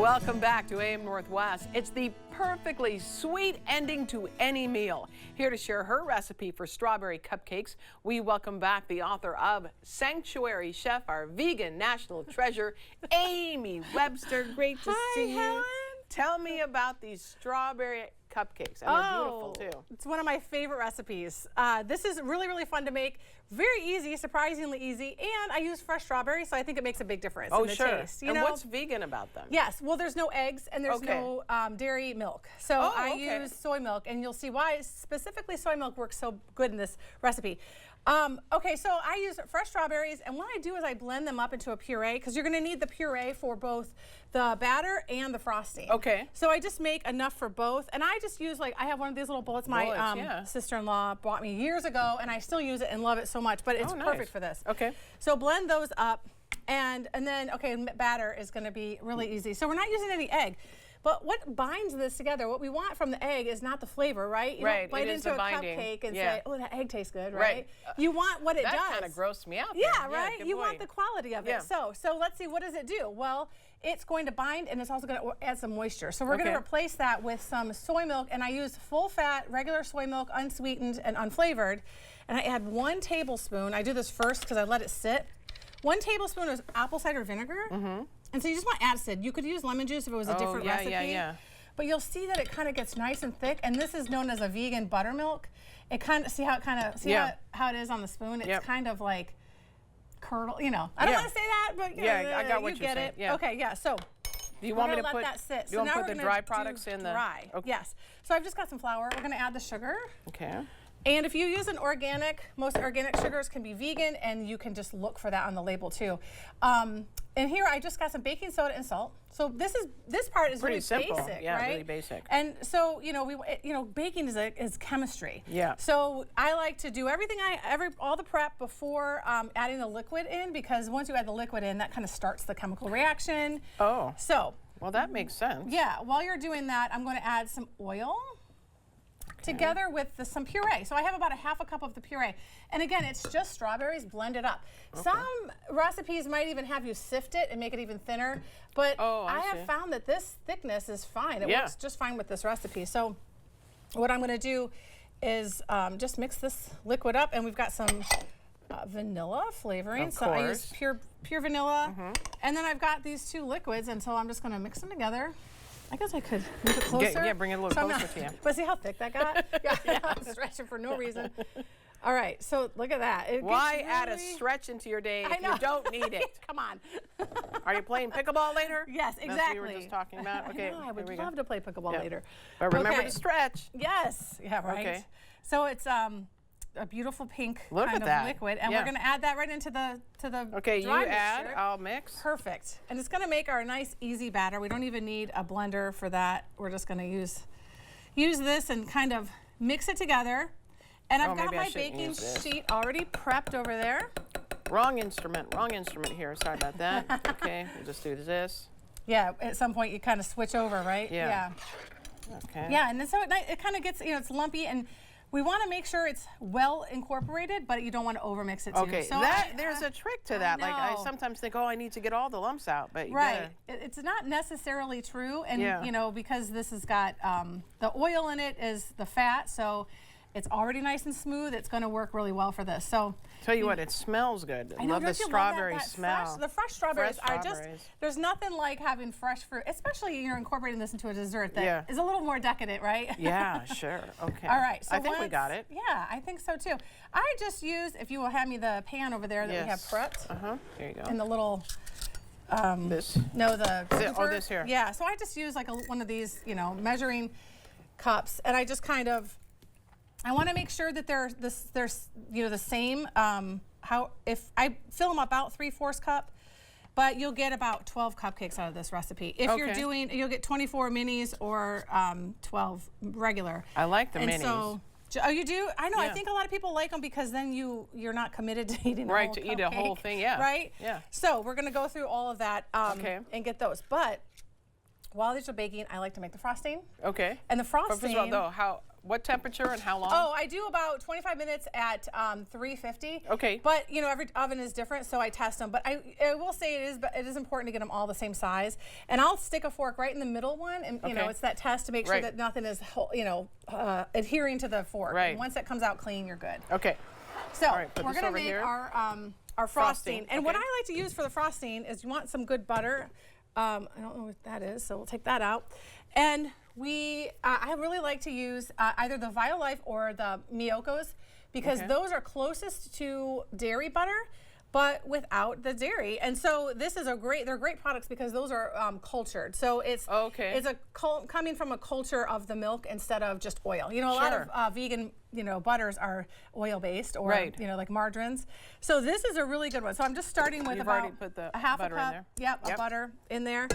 Welcome back to AM Northwest. It's the perfectly sweet ending to any meal. Here to share her recipe for strawberry cupcakes, we welcome back the author of Sanctuary Chef, our vegan national treasure, Amy Webster. Great to see you. Helen. Tell me about these strawberry cupcakes. And they're beautiful too. It's one of my favorite recipes. This is really, really fun to make. Very easy, surprisingly easy, and I use fresh strawberries, so I think it makes a big difference in the taste. And what's vegan about them? Yes, well, there's no eggs and there's no dairy milk. So I use soy milk, and you'll see why specifically soy milk works so good in this recipe. Okay, so I use fresh strawberries, and what I do is I blend them up into a puree, because you're going to need the puree for both the batter and the frosting. Okay. So I just make enough for both, and I just use, like, I have one of these little bullets my sister-in-law bought me years ago, and I still use it and love it so much, but it's perfect for this. Okay. So blend those up, and then, batter is going to be really easy. So we're not using any egg. But what binds this together, what we want from the egg is not the flavor, right? You don't bite into a cupcake and say, oh, that egg tastes good, right? You want what it does. That kind of grossed me out. Yeah, right? You want the quality of it. So let's see, what does it do? Well, it's going to bind, and it's also going to add some moisture. So we're going to replace that with some soy milk, and I use full fat, regular soy milk, unsweetened and unflavored. And I add 1 tablespoon. I do this first because I let it sit. 1 tablespoon of apple cider vinegar. And so you just want acid. You could use lemon juice if it was a different recipe. But you'll see that it kind of gets nice and thick, and this is known as a vegan buttermilk. It kind of, see how it is on the spoon? It's kind of like curdle, you know. I don't want to say that, but I got what you get it. Yeah. Okay, so do you want me to let put that sit? Do you want to put the dry products in the dry? Okay. Yes. So I've just got some flour. We're going to add the sugar. Okay. And if you use an organic, most organic sugars can be vegan, and you can just look for that on the label too. And here I just got some baking soda and salt. So this part is pretty really simple, basic, yeah, right? really basic. And so baking is chemistry. Yeah. So I like to do all the prep before adding the liquid in, because once you add the liquid in, that kind of starts the chemical reaction. Oh. So. Well, that makes sense. Yeah. While you're doing that, I'm going to add some oil. Together with some puree. So I have about 1/2 cup of the puree. And again, it's just strawberries blended up. Some recipes might even have you sift it and make it even thinner, but I have found that this thickness is fine. It works just fine with this recipe. So what I'm going to do is just mix this liquid up, and we've got some vanilla flavoring. So I use pure vanilla. And then I've got these 2 liquids, and so I'm just going to mix them together. I guess I could move it closer. Yeah, bring it a little closer to you. But see how thick that got? I'm stretching for no reason. All right, so look at that. Why add a stretch into your day if you don't need it? Come on. Are you playing pickleball later? Yes, exactly. That's what you were just talking about? Okay, I would love to play pickleball later. But remember to stretch. Yes. Yeah, right. Okay. So it's a beautiful pink kind of liquid, and we're going to add that right into the Okay, dry you add, mixture. I'll mix. Perfect. And it's going to make our nice easy batter. We don't even need a blender for that. We're just going to use this and kind of mix it together. And I've got my baking sheet already prepped over there. Wrong instrument here. Sorry about that. Okay, we'll just do this. Yeah, at some point you kind of switch over, right? Yeah. Okay. Yeah, and then so it kind of gets, it's lumpy, and we want to make sure it's well incorporated, but you don't want to overmix it too. Okay, so there's a trick to that. Like I sometimes think, I need to get all the lumps out, but it's not necessarily true, and because this has got the oil in it is the fat, so it's already nice and smooth. It's going to work really well for this. So tell you what, it smells good. I love the strawberry smell. The fresh strawberries are just, there's nothing like having fresh fruit, especially you're incorporating this into a dessert that is a little more decadent, right? Yeah, sure. Okay. All right. So I think we got it. Yeah, I think so too. I just use, if you will hand me the pan over there that we have prepped. There you go. And the little, this? No, the this here. Yeah, so I just use like one of these, measuring cups, and I just kind of, I want to make sure that they're the same. If I fill them about 3/4 cup, but you'll get about 12 cupcakes out of this recipe. If you're doing, you'll get 24 minis or 12 regular. I like the minis. So, oh, you do? I know. I think a lot of people like them because then you're not committed to eating a whole cupcake, eat a whole thing. Yeah. Right. Yeah. So we're gonna go through all of that and get those, but. While these are baking, I like to make the frosting. Okay. And the frosting. First of all, though, what temperature and how long? Oh, I do about 25 minutes at 350. Okay. But you know, every oven is different, so I test them. But I will say it is important to get them all the same size. And I'll stick a fork right in the middle one, and you know, it's that test to make sure that nothing is adhering to the fork. Right. And once it comes out clean, you're good. Okay. So we're gonna make our frosting. And what I Okay. like to use for the frosting is you want some good butter. I don't know what that is, so we'll take that out. And I really like to use either the Violife or the Miyokos because those are closest to dairy butter, but without the dairy. And so this is they're great products because those are cultured. So it's coming from a culture of the milk instead of just oil. You know, a lot of vegan, butters are oil-based or, like margarines. So this is a really good one. So I'm just starting with about a half a cup. Of butter in there.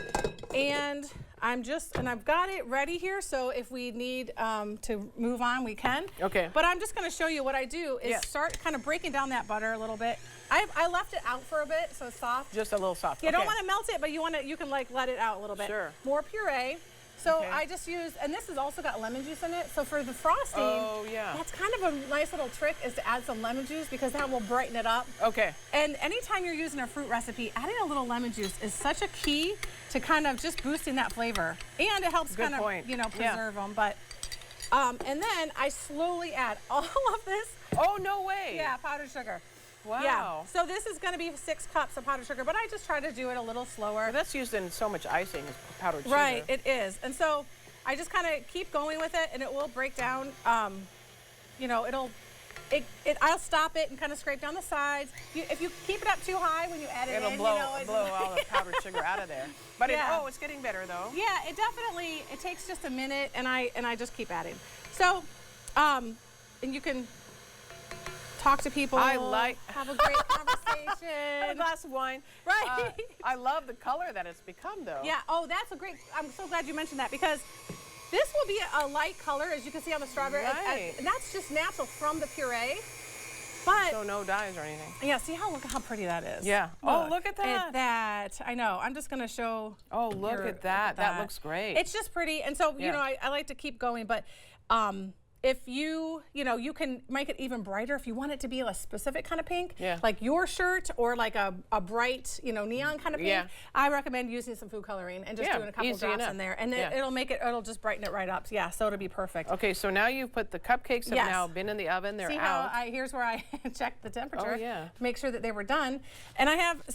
And I've got it ready here, so if we need to move on, we can. Okay. But I'm just going to show you what I do is start kind of breaking down that butter a little bit. I left it out for a bit, so it's soft. Just a little soft. You don't want to melt it, but you can like let it out a little bit. Sure. More puree. So I just use, and this has also got lemon juice in it. So for the frosting, that's kind of a nice little trick is to add some lemon juice because that will brighten it up. Okay. And anytime you're using a fruit recipe, adding a little lemon juice is such a key to kind of just boosting that flavor. And it helps kind of, preserve them. But, and then I slowly add all of this. Oh, no way. Yeah, powdered sugar. Wow. Yeah. So this is going to be 6 cups of powdered sugar, but I just try to do it a little slower. Well, that's used in so much icing as powdered sugar. Right, it is. And so I just kind of keep going with it, and it will break down. I'll stop it and kind of scrape down the sides. If you keep it up too high when you add it it'll blow all the powdered sugar out of there. But it's getting better though. Yeah, it takes just a minute, and I just keep adding. So, and you can talk to people. Have a great conversation. Have a glass of wine. Right. I love the color that it's become, though. Yeah. Oh, that's a great. I'm so glad you mentioned that because this will be a light color, as you can see on the strawberry. Right. And that's just natural from the puree. But so no dyes or anything. Yeah. See look how pretty that is. Yeah. Look at that. I know. I'm just gonna show. Oh, look at that. That looks great. It's just pretty, and so I like to keep going, but. If you can make it even brighter if you want it to be a specific kind of pink, like your shirt or like a bright, neon kind of pink. I recommend using some food coloring and just doing a couple drops in there, and it'll just brighten it right up. Yeah, so it'll be perfect. Okay, so now you've put the cupcakes have now been in the oven. They're out. Here's where I checked the temperature to make sure that they were done. And I have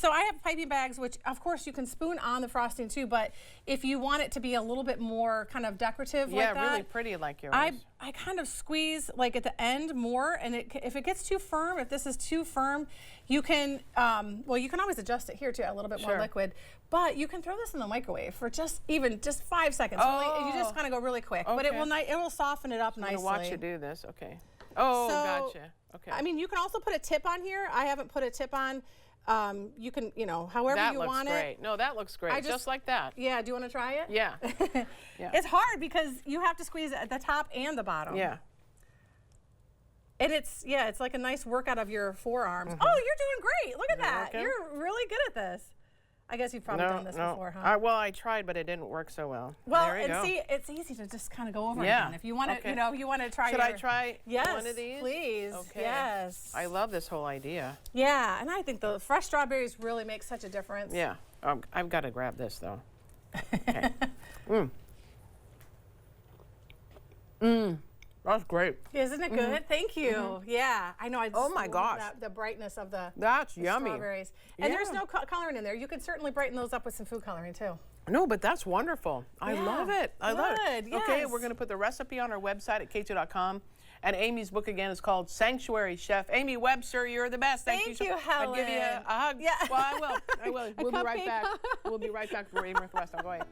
piping bags, which of course you can spoon on the frosting too, but if you want it to be a little bit more kind of decorative like that. Really pretty like yours. I kind of squeeze like at the end more, and if it gets too firm, if this is too firm, you can you can always adjust it here too, a little bit more liquid, but you can throw this in the microwave for just 5 seconds. You just kind of go really quick, but it will soften it up nicely. I'm gonna watch you do this. Okay. Oh, gotcha. Okay. I mean, you can also put a tip on here. I haven't put a tip on. You can, however you want it. That looks great. No, that looks great. Just like that. Yeah. Do you want to try it? Yeah. It's hard because you have to squeeze it at the top and the bottom. Yeah. And it's like a nice workout of your forearms. Oh, you're doing great. Look at that. Okay. You're really good at this. I guess you've probably done this before, huh? Well, I tried, but it didn't work so well. Well, see, it's easy to just kind of go over again. If you want to, you want to try. Should I try one of these? Please. Okay. Yes. I love this whole idea. Yeah, and I think the fresh strawberries really make such a difference. Yeah. I've got to grab this though. Okay. That's great. Isn't it good? Thank you. Yeah, I know. Oh my gosh. The brightness of the yummy. Strawberries. And there's no coloring in there. You can certainly brighten those up with some food coloring too. No, but that's wonderful. I love it. I love it. Yes. Okay, we're going to put the recipe on our website at k2.com. And Amy's book again is called Sanctuary Chef. Amy Webster, you're the best. Thank you, Helen. I'll give you a hug. Yeah. Well, I will. We'll be right back. We'll be right back for Amy Webster. Go ahead.